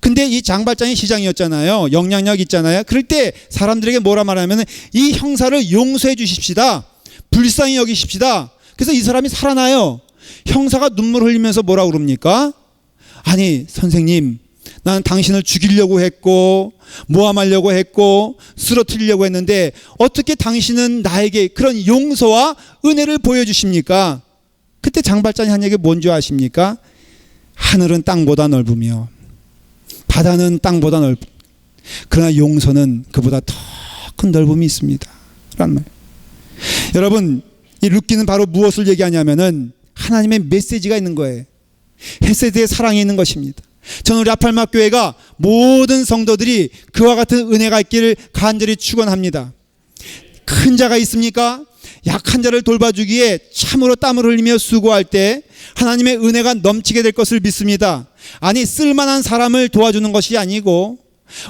근데 이 장발장이 시장이었잖아요. 영향력 있잖아요. 그럴 때 사람들에게 뭐라 말하면 이 형사를 용서해 주십시다. 불쌍히 여기십시다. 그래서 이 사람이 살아나요. 형사가 눈물 흘리면서 뭐라 그럽니까? 아니 선생님, 나는 당신을 죽이려고 했고 모함하려고 했고 쓰러뜨리려고 했는데 어떻게 당신은 나에게 그런 용서와 은혜를 보여주십니까? 그때 장발장이 한 얘기 뭔지 아십니까? 하늘은 땅보다 넓으며 바다는 땅보다 넓고 그러나 용서는 그보다 더 큰 넓음이 있습니다 라는 말. 여러분, 이 룻기는 바로 무엇을 얘기하냐면은 하나님의 메시지가 있는 거예요. 헤세드의 사랑이 있는 것입니다. 저는 우리 라팔마 교회가 모든 성도들이 그와 같은 은혜가 있기를 간절히 축원합니다. 큰 자가 있습니까? 약한 자를 돌봐주기에 참으로 땀을 흘리며 수고할 때 하나님의 은혜가 넘치게 될 것을 믿습니다. 아니, 쓸만한 사람을 도와주는 것이 아니고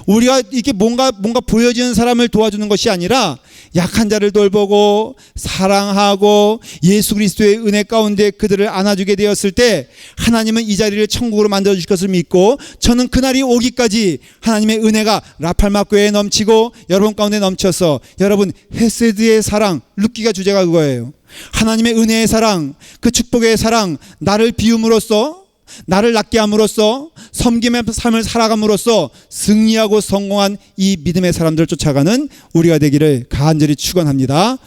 우리가 이렇게 뭔가 보여지는 사람을 도와주는 것이 아니라 약한 자를 돌보고 사랑하고 예수 그리스도의 은혜 가운데 그들을 안아주게 되었을 때 하나님은 이 자리를 천국으로 만들어주실 것을 믿고, 저는 그날이 오기까지 하나님의 은혜가 라팔마 교회에 넘치고 여러분 가운데 넘쳐서, 여러분 헤세드의 사랑, 룻기가 주제가 그거예요. 하나님의 은혜의 사랑, 그 축복의 사랑, 나를 비움으로써, 나를 낫게 함으로써, 섬김의 삶을 살아감으로써 승리하고 성공한 이 믿음의 사람들을 쫓아가는 우리가 되기를 간절히 축원합니다.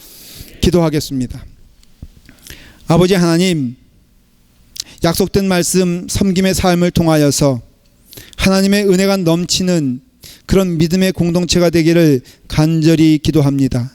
기도하겠습니다. 아버지 하나님, 약속된 말씀 섬김의 삶을 통하여서 하나님의 은혜가 넘치는 그런 믿음의 공동체가 되기를 간절히 기도합니다.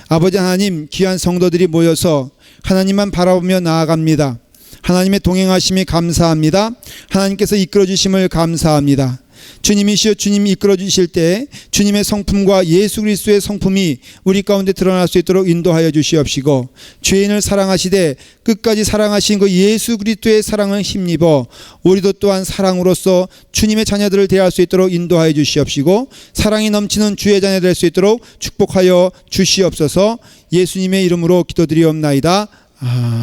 아버지 하나님, 귀한 성도들이 모여서 하나님만 바라보며 나아갑니다. 하나님의 동행하심이 감사합니다. 하나님께서 이끌어 주심을 감사합니다. 주님이시여, 주님이 이끌어 주실 때 주님의 성품과 예수 그리스도의 성품이 우리 가운데 드러날 수 있도록 인도하여 주시옵시고, 죄인을 사랑하시되 끝까지 사랑하신 그 예수 그리스도의 사랑을 힘입어 우리도 또한 사랑으로서 주님의 자녀들을 대할 수 있도록 인도하여 주시옵시고, 사랑이 넘치는 주의 자녀 될 수 있도록 축복하여 주시옵소서. 예수님의 이름으로 기도드리옵나이다.